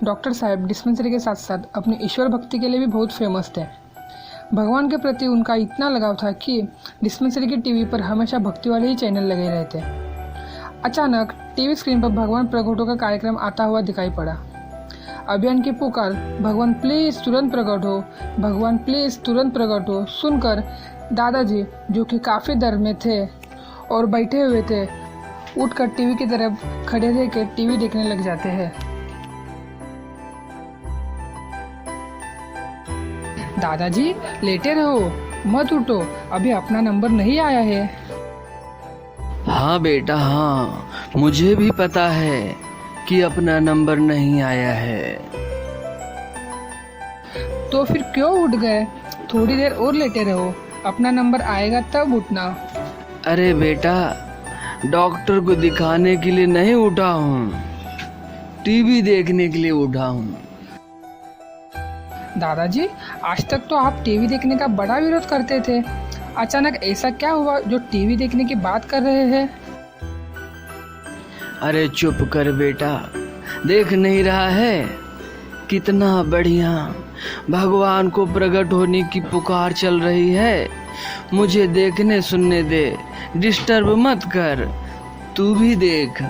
Doctor साहब dispensary के साथ साथ अपनी ईश्वर भक्ति के लिए भी बहुत फेमस थे। भगवान के प्रति उनका इतना लगाव था कि डिस्पेंसरी की टीवी पर हमेशा भक्ति वाले ही चैनल लगे रहते। अचानक टीवी स्क्रीन पर भगवान प्रगटो का कार्यक्रम आता हुआ दिखाई पड़ा। अभियान की पुकार, भगवान प्लीज़ तुरंत प्रकट हो, भगवान प्लीज़ तुरंत प्रकट हो सुनकर दादाजी, जो कि काफ़ी दर्द में थे और बैठे हुए थे, उठकर टीवी की तरफ खड़े रहकर टीवी देखने लग जाते हैं। दादाजी लेटे रहो, मत उठो, अभी अपना नंबर नहीं आया है। हाँ बेटा हाँ, मुझे भी पता है कि अपना नंबर नहीं आया है। तो फिर क्यों उठ गए? थोड़ी देर और लेटे रहो, अपना नंबर आएगा तब उठना। अरे बेटा, डॉक्टर को दिखाने के लिए नहीं उठा हूँ, टीवी देखने के लिए उठा हूँ। दादाजी, आज तक तो आप टीवी देखने का बड़ा विरोध करते थे, अचानक ऐसा क्या हुआ जो टीवी देखने की बात कर रहे हैं? अरे चुप कर बेटा, देख नहीं रहा है कितना बढ़िया भगवान को प्रकट होने की पुकार चल रही है। मुझे देखने सुनने दे, डिस्टर्ब मत कर, तू भी देख।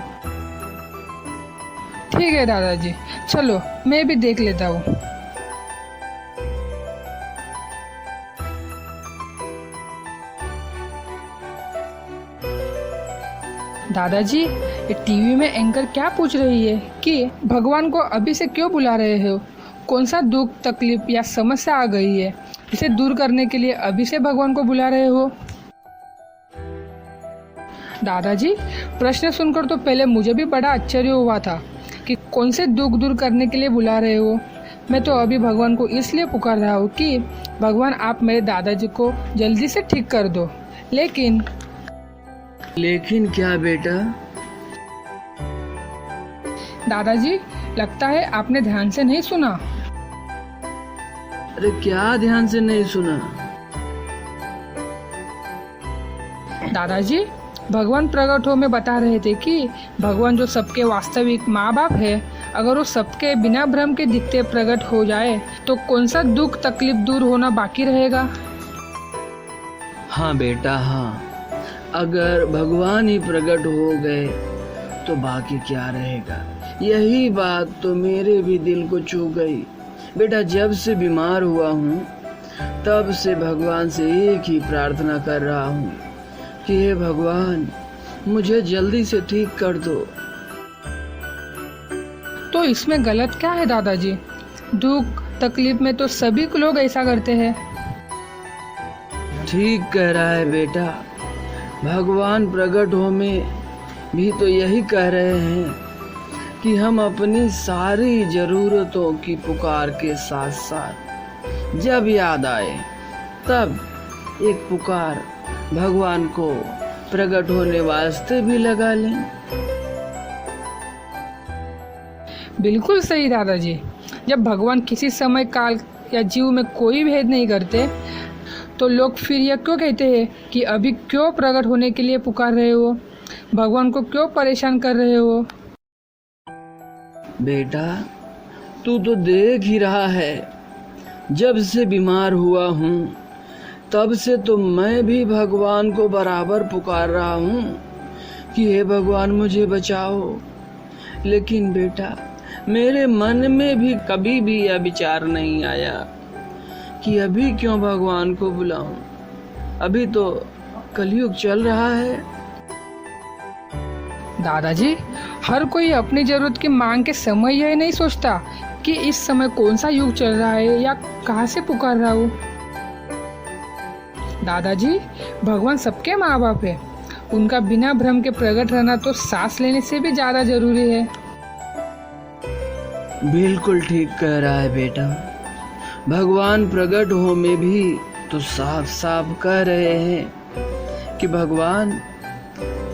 ठीक है दादाजी, चलो मैं भी देख लेता हूँ। दादाजी, ये टीवी में एंकर क्या पूछ रही है कि भगवान को अभी से क्यों बुला रहे हो? कौन सा दुख, तकलीफ या समस्या आ गई है, इसे दूर करने के लिए अभी से भगवान को बुला रहे हो? दादाजी, प्रश्न सुनकर तो पहले मुझे भी बड़ा आश्चर्य हुआ था कि कौन से दुख दूर करने के लिए बुला रहे हो। मैं तो अभी भगवान को इसलिए पुकार रहा हूँ कि भगवान आप मेरे दादाजी को जल्दी से ठीक कर दो। लेकिन क्या बेटा? दादाजी, लगता है आपने ध्यान से नहीं सुना। अरे क्या ध्यान से नहीं सुना? दादाजी, भगवान प्रकट हो में बता रहे थे कि भगवान जो सबके वास्तविक माँ बाप है, अगर वो सबके बिना भ्रम के दिखते प्रकट हो जाए तो कौन सा दुख तकलीफ दूर होना बाकी रहेगा? हाँ बेटा हाँ, अगर भगवान ही प्रकट हो गए तो बाकी क्या रहेगा। यही बात तो मेरे भी दिल को छू गई बेटा। जब से बीमार हुआ हूँ तब से भगवान से एक ही प्रार्थना कर रहा हूँ कि हे भगवान, मुझे जल्दी से ठीक कर दो। तो इसमें गलत क्या है दादाजी? दुख तकलीफ में तो सभी लोग ऐसा करते हैं। ठीक कह रहा है बेटा, भगवान प्रकट हो में भी तो यही कह रहे हैं कि हम अपनी सारी जरूरतों की पुकार के साथ साथ जब याद आए तब एक पुकार भगवान को प्रकट होने वास्ते भी लगा लें। बिल्कुल सही दादाजी, जब भगवान किसी समय काल या जीव में कोई भेद नहीं करते तो लोग फिर यह क्यों कहते हैं कि अभी क्यों प्रकट होने के लिए पुकार रहे हो, भगवान को क्यों परेशान कर रहे हो? बेटा, तू तो देख ही रहा है, जब से बीमार हुआ हूँ तब से तो मैं भी भगवान को बराबर पुकार रहा हूँ कि हे भगवान मुझे बचाओ। लेकिन बेटा, मेरे मन में भी कभी भी यह विचार नहीं आया कि अभी क्यों भगवान को बुलाऊं। अभी तो कलयुग चल रहा है। दादाजी, हर कोई अपनी जरूरत की मांग के समय यह नहीं सोचता कि इस समय कौन सा युग चल रहा है या कहाँ से पुकार रहा हूँ। दादाजी, भगवान सबके माँ बाप है, उनका बिना भ्रम के प्रकट रहना तो सांस लेने से भी ज्यादा जरूरी है। बिल्कुल ठीक कह रहा है बेटा, भगवान प्रकट हो में भी तो साफ साफ कह रहे हैं कि भगवान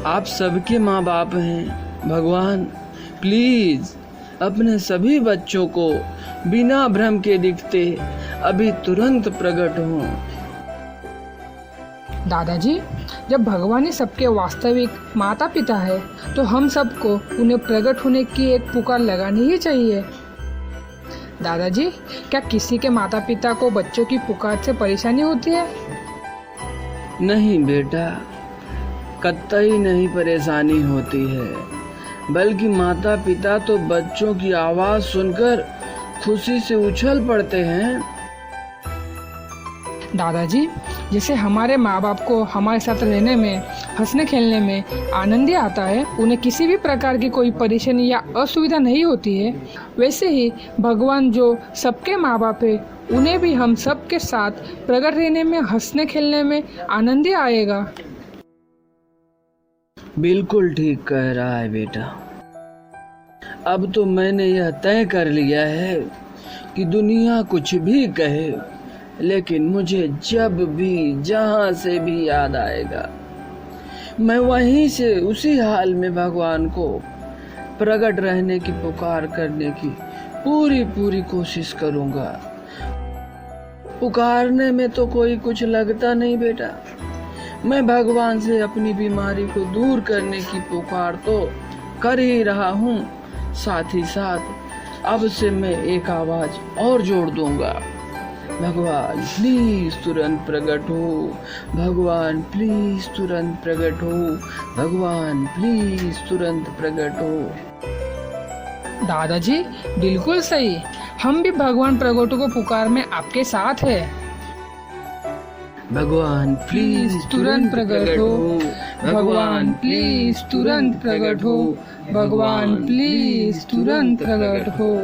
आप सबके माँ बाप हैं। भगवान प्लीज अपने सभी बच्चों को बिना भ्रम के दिखते अभी तुरंत प्रकट हों। दादाजी, जब भगवान ही सबके वास्तविक माता पिता है तो हम सबको उन्हें प्रकट होने की एक पुकार लगानी ही चाहिए। दादाजी, क्या किसी के माता पिता को बच्चों की पुकार से परेशानी होती है? नहीं बेटा, कतई नहीं परेशानी होती है, बल्कि माता पिता तो बच्चों की आवाज सुनकर खुशी से उछल पड़ते हैं। दादाजी, जैसे हमारे माँ बाप को हमारे साथ रहने में, हंसने खेलने में आनंद ही आता है, उन्हें किसी भी प्रकार की कोई परेशानी या असुविधा नहीं होती है, वैसे ही भगवान जो सबके माँ बाप है, उन्हें भी हम सबके साथ प्रकट रहने में, हंसने खेलने में आनंद ही आएगा। बिल्कुल ठीक कह रहा है बेटा। अब तो मैंने यह तय कर लिया है कि दुनिया कुछ भी कहे, लेकिन मुझे जब भी जहां से भी याद आएगा, मैं वहीं से उसी हाल में भगवान को प्रकट रहने की पुकार करने की पूरी कोशिश करूंगा। पुकारने में तो कोई कुछ लगता नहीं बेटा, मैं भगवान से अपनी बीमारी को दूर करने की पुकार तो कर ही रहा हूँ, साथ ही साथ अब से मैं एक आवाज और जोड़ दूंगा, भगवान प्लीज तुरंत प्रकट हो, भगवान प्लीज तुरंत प्रकट हो, भगवान प्लीज तुरंत प्रकट हो। दादाजी, बिल्कुल सही, हम भी भगवान प्रकट को पुकार में आपके साथ है। भगवान प्लीज तुरंत प्रकट हो, भगवान प्लीज तुरंत प्रकट हो, भगवान प्लीज तुरंत प्रकट हो।